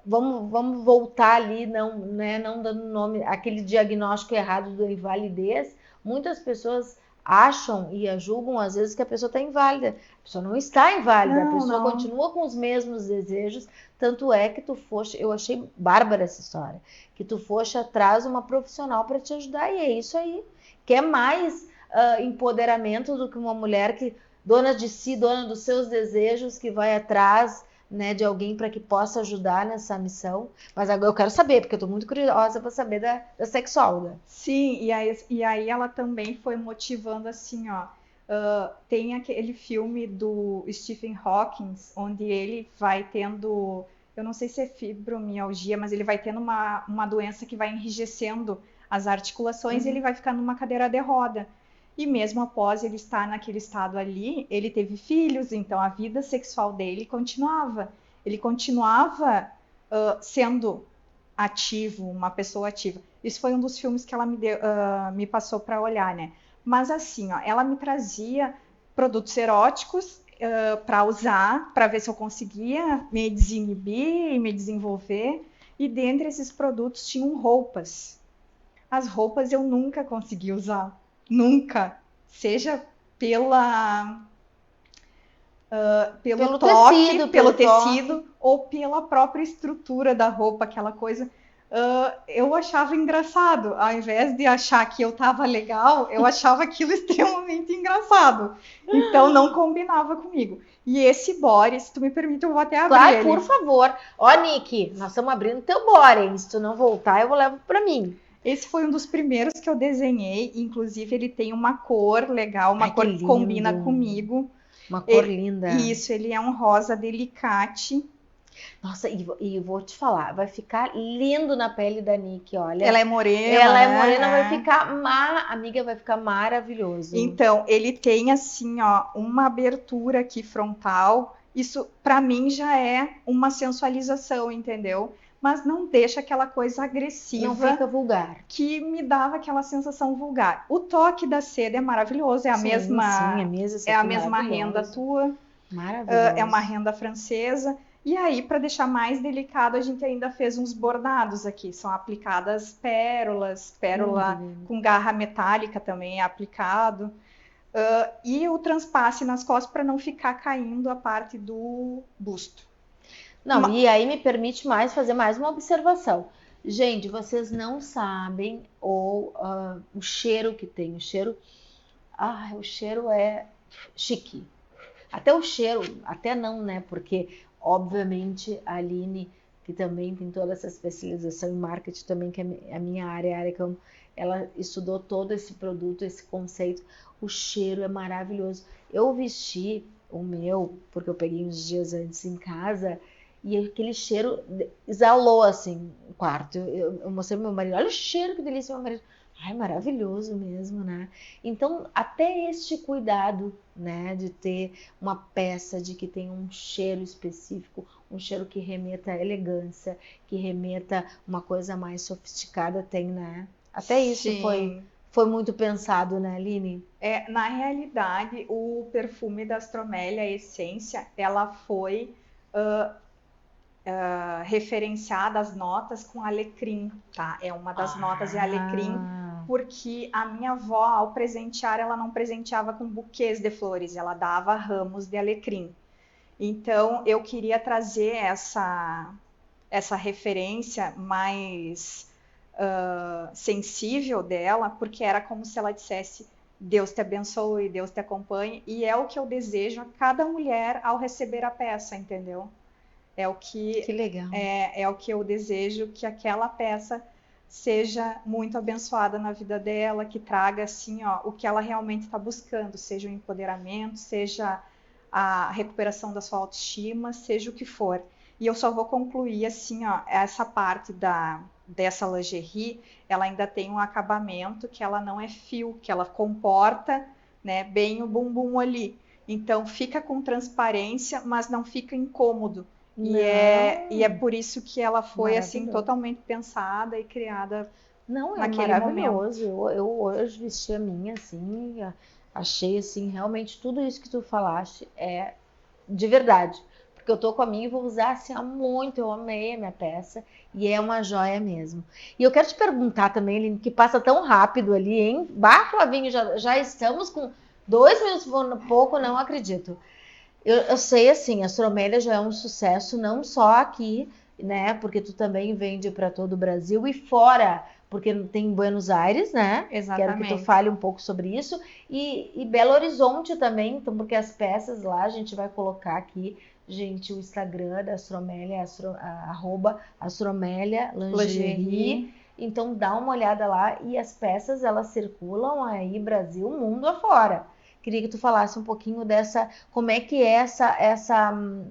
vamos voltar ali, não, né, não dando nome, aquele diagnóstico errado da invalidez, muitas pessoas acham e julgam às vezes que a pessoa está inválida. A pessoa não está inválida, a pessoa continua com os mesmos desejos, tanto é que tu foste, eu achei bárbara essa história, que tu foste atrás de uma profissional para te ajudar, e é isso aí. Quer mais empoderamento do que uma mulher que dona de si, dona dos seus desejos, que vai atrás, né, de alguém para que possa ajudar nessa missão. Mas agora eu quero saber, porque eu estou muito curiosa para saber da sexóloga. Sim, e aí ela também foi motivando assim, ó. Tem aquele filme do Stephen Hawking, onde ele vai tendo, eu não sei se é fibromialgia, mas ele vai tendo uma doença que vai enrijecendo as articulações e ele vai ficar numa cadeira de roda. E mesmo após ele estar naquele estado ali, ele teve filhos, então a vida sexual dele continuava. Ele continuava sendo ativo, uma pessoa ativa. Isso foi um dos filmes que ela me passou para olhar, né? Mas assim, ó, ela me trazia produtos eróticos para usar, para ver se eu conseguia me desinibir e me desenvolver. E dentre esses produtos tinham roupas. As roupas eu nunca consegui usar. Nunca. Seja pelo toque, pelo tecido, ou pela própria estrutura da roupa, aquela coisa. Eu achava engraçado. Ao invés de achar que eu estava legal, eu achava aquilo extremamente engraçado. Então não combinava comigo. E esse body, se tu me permite, eu vou até abrir claro, ele. Por favor. Ó, Nick, nós estamos abrindo teu body. Se tu não voltar, eu vou levar para mim. Esse foi um dos primeiros que eu desenhei. Inclusive, ele tem uma cor legal, uma cor que combina comigo. Uma cor linda. Isso, ele é um rosa delicate. Nossa, e vou te falar, vai ficar lindo na pele da Nick, olha. Ela é morena. Ela é morena, vai ficar, amiga, vai ficar maravilhoso. Então, ele tem assim, ó, uma abertura aqui frontal. Isso, para mim, já é uma sensualização, entendeu? Mas não deixa aquela coisa agressiva. Não fica vulgar. Que me dava aquela sensação vulgar. O toque da seda é maravilhoso, é a mesma renda tua. Maravilhoso. É uma renda francesa. E aí, para deixar mais delicado, a gente ainda fez uns bordados aqui. São aplicadas pérola com garra metálica também é aplicado. E o transpasse nas costas para não ficar caindo a parte do busto. Não, e aí me permite fazer mais uma observação. Gente, vocês não sabem o cheiro que tem. O cheiro é chique. Até o cheiro, até não, né? Porque, obviamente, a Aline, que também tem toda essa especialização em marketing também, que é a minha área que ela estudou todo esse produto, esse conceito. O cheiro é maravilhoso. Eu vesti o meu, porque eu peguei uns dias antes em casa, e aquele cheiro exalou, assim, o quarto. Eu mostrei pro meu marido, olha o cheiro, que delícia, meu marido. Ai, maravilhoso mesmo, né? Então, até este cuidado, né, de ter uma peça de que tem um cheiro específico, um cheiro que remeta a elegância, que remeta uma coisa mais sofisticada, tem, né? Até isso foi muito pensado, né, Aline? Na realidade, o perfume da Astromélia, a essência, ela foi referenciada as notas com alecrim, tá? É uma das notas é alecrim, porque a minha avó, ao presentear, ela não presenteava com buquês de flores, ela dava ramos de alecrim. Então, eu queria trazer essa referência mais sensível dela, porque era como se ela dissesse: Deus te abençoe, Deus te acompanhe, e é o que eu desejo a cada mulher ao receber a peça, entendeu? É o que legal. É o que eu desejo, que aquela peça seja muito abençoada na vida dela, que traga assim, ó, o que ela realmente está buscando, seja o empoderamento, seja a recuperação da sua autoestima, seja o que for. E eu só vou concluir assim, ó, essa parte dessa lingerie, ela ainda tem um acabamento que ela não é fio, que ela comporta, né, bem o bumbum ali. Então fica com transparência, mas não fica incômodo. E é por isso que ela foi assim totalmente pensada e criada naquele maravilhoso. momento. Eu hoje vesti a minha assim, achei assim, realmente tudo isso que tu falaste é de verdade. Porque eu tô com a minha e vou usar assim há muito, eu amei a minha peça e é uma joia mesmo. E eu quero te perguntar também, Aline, que passa tão rápido ali, hein? Bah, Flavinho, já estamos com 2 minutos e pouco, não acredito. Eu sei, assim, a Astromélia já é um sucesso, não só aqui, né? Porque tu também vende para todo o Brasil e fora, porque tem em Buenos Aires, né? Exatamente. Quero que tu fale um pouco sobre isso. E Belo Horizonte também, então, porque as peças lá, a gente vai colocar aqui, gente, o Instagram da Astromélia, @Astromélia Lingerie. Então, dá uma olhada lá e as peças, elas circulam aí Brasil, mundo afora. Queria que tu falasse um pouquinho dessa, como é que é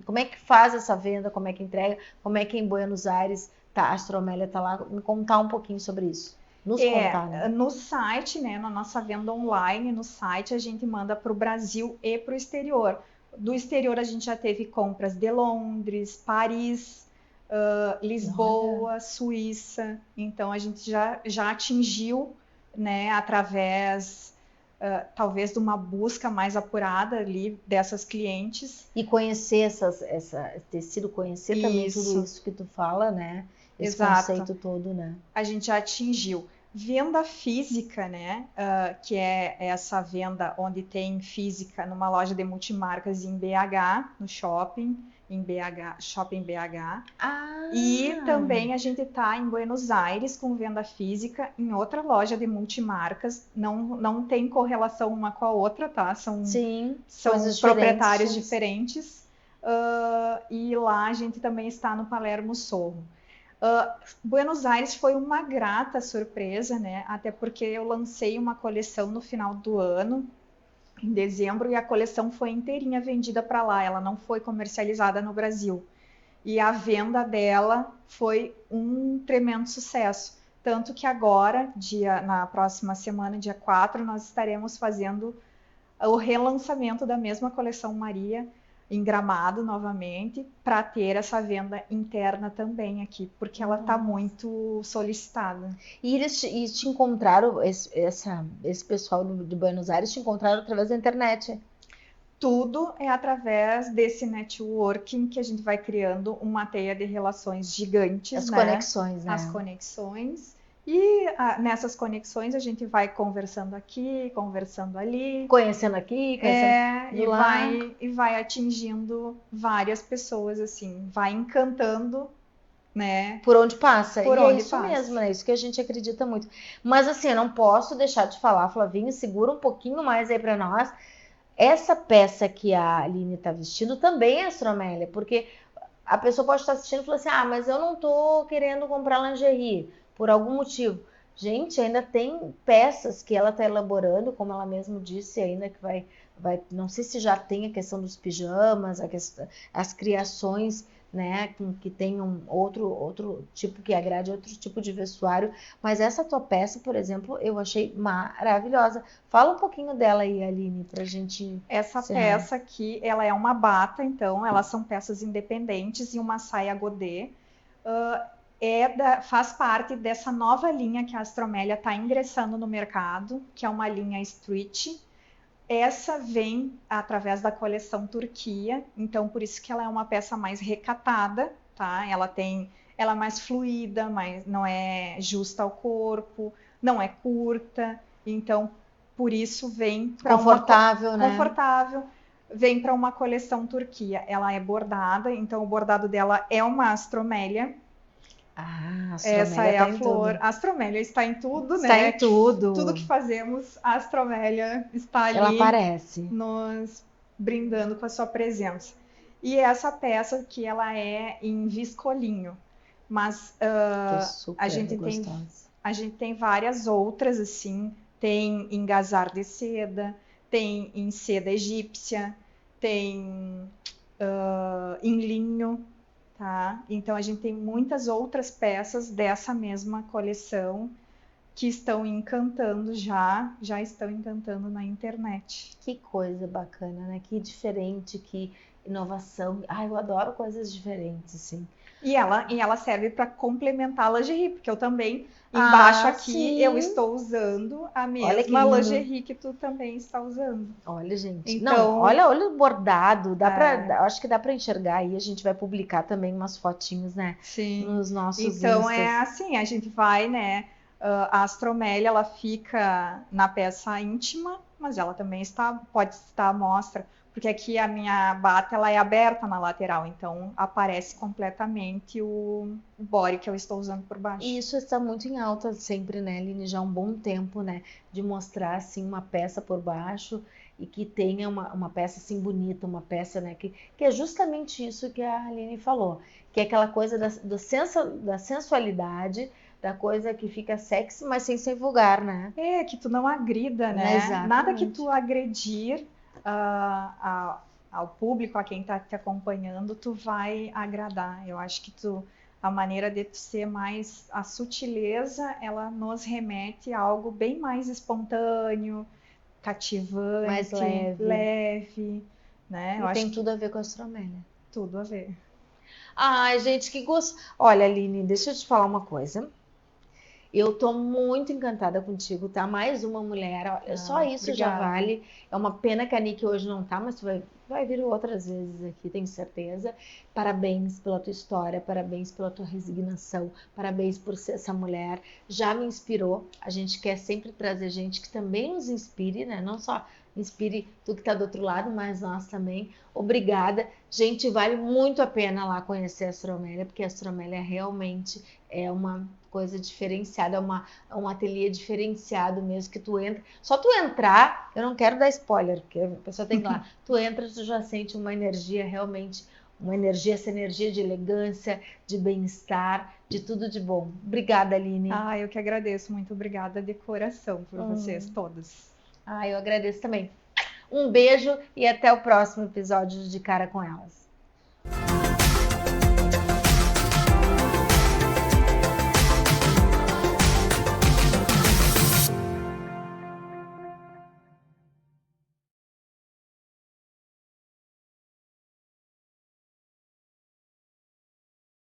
como é que faz essa venda, como é que entrega, como é que em Buenos Aires a Astromélia tá lá, me contar um pouquinho sobre isso. Nos contar, né? No site, né, na nossa venda online, no site a gente manda para o Brasil e para o exterior. Do exterior a gente já teve compras de Londres, Paris, Lisboa, Suíça. Então a gente já atingiu, né, através talvez de uma busca mais apurada ali dessas clientes. E conhecer essa tecido, conhecer também tudo isso que tu fala, né? Esse conceito todo, né? A gente já atingiu. Venda física, né? Que é essa venda onde tem física numa loja de multimarcas em BH, no shopping, em BH, Shopping BH. E também a gente está em Buenos Aires com venda física em outra loja de multimarcas. Não tem correlação uma com a outra, tá? São proprietários diferentes. E lá a gente também está no Palermo Sorro. Buenos Aires foi uma grata surpresa, né? Até porque eu lancei uma coleção no final do ano, em dezembro, e a coleção foi inteirinha vendida para lá. Ela não foi comercializada no Brasil. E a venda dela foi um tremendo sucesso. Tanto que agora, na próxima semana, dia 4, nós estaremos fazendo o relançamento da mesma coleção Maria em Gramado novamente, para ter essa venda interna também aqui, porque ela está muito solicitada. E eles te encontraram, esse pessoal de Buenos Aires te encontraram através da internet? Tudo é através desse networking que a gente vai criando uma teia de relações gigantes. As conexões, né? As conexões. E nessas conexões a gente vai conversando aqui, conversando ali. Conhecendo aqui, conhecendo lá. E vai atingindo várias pessoas, assim. Vai encantando, né? Por onde passa. E é isso mesmo, né? Isso que a gente acredita muito. Mas assim, eu não posso deixar de falar, Flavinho, segura um pouquinho mais aí para nós. Essa peça que a Aline está vestindo também é Astromélia, porque a pessoa pode estar assistindo e falar assim, mas eu não tô querendo comprar lingerie por algum motivo. Gente, ainda tem peças que ela está elaborando, como ela mesma disse, ainda que vai, não sei se já tem a questão dos pijamas, as criações, né, que tenham outro tipo, que agrade outro tipo de vestuário, mas essa tua peça, por exemplo, eu achei maravilhosa. Fala um pouquinho dela aí, Aline, pra gente... Essa peça aqui, ela é uma bata, então, elas são peças independentes e uma saia godê. faz parte dessa nova linha que a Astromélia está ingressando no mercado, que é uma linha Street. Essa vem através da coleção Turquia, então por isso que ela é uma peça mais recatada, tá? Ela é mais fluida, não é justa ao corpo, não é curta, então por isso vem para confortável, né? Confortável. Vem para uma coleção Turquia. Ela é bordada, então o bordado dela é uma astromélia. Ah, a essa é tá a flor. Tudo. A astromélia está em tudo, está né? Está em tudo. Tudo que fazemos, a astromélia está ali. Ela aparece. Nos brindando com a sua presença. E essa peça que ela é em viscolinho. Mas a gente tem várias outras, assim. Tem em gazar de seda, tem em seda egípcia, tem em linho, tá? Então a gente tem muitas outras peças dessa mesma coleção que estão encantando já estão encantando na internet. Que coisa bacana, né? Que diferente, que inovação. Ai, eu adoro coisas diferentes, assim. E ela serve para complementar a lingerie, porque eu também, embaixo aqui, sim, eu estou usando a mesma lingerie que tu também está usando. Olha, gente. Então, não, olha o bordado. Acho que dá para enxergar aí. A gente vai publicar também umas fotinhos, né? Sim. Nos nossos Então, Instas. é assim, a gente vai, né? A astromélia, ela fica na peça íntima, mas ela também pode estar à mostra, porque aqui a minha bata ela é aberta na lateral, então aparece completamente o body que eu estou usando por baixo. E isso está muito em alta sempre, né, Aline? Já há um bom tempo, né? De mostrar, assim, uma peça por baixo e que tenha uma peça, assim, bonita, uma peça, né? Que é justamente isso que a Aline falou, que é aquela coisa da sensualidade, da coisa que fica sexy, mas sem ser vulgar, né? É, que tu não agrida, né? Exatamente. Nada que tu agredir ao público, a quem tá te acompanhando, tu vai agradar. Eu acho que a maneira de tu ser mais a sutileza, ela nos remete a algo bem mais espontâneo, cativante, mais leve, né? E tem tudo a ver com a astromélia. Tudo a ver. Ai, gente, que gosto. Olha, Aline, deixa eu te falar uma coisa. Eu tô muito encantada contigo, tá? Mais uma mulher, olha, só isso obrigada. Já vale. É uma pena que a Nick hoje não tá, mas tu vai vir outras vezes aqui, tenho certeza. Parabéns pela tua história, parabéns pela tua resignação, parabéns por ser essa mulher. Já me inspirou. A gente quer sempre trazer gente que também nos inspire, né? Não só inspire tu que tá do outro lado, mas nós também. Obrigada. Gente, vale muito a pena lá conhecer a Astromélia, porque a Astromélia realmente é uma coisa diferenciada, é um ateliê diferenciado mesmo, que tu entra, só tu entrar, eu não quero dar spoiler, porque a pessoa tem que ir lá, tu entra, tu já sente uma energia realmente, essa energia de elegância, de bem-estar, de tudo de bom. Obrigada, Aline. Eu que agradeço, muito obrigada de coração por vocês todos. Eu agradeço também. Um beijo e até o próximo episódio de Cara com Elas.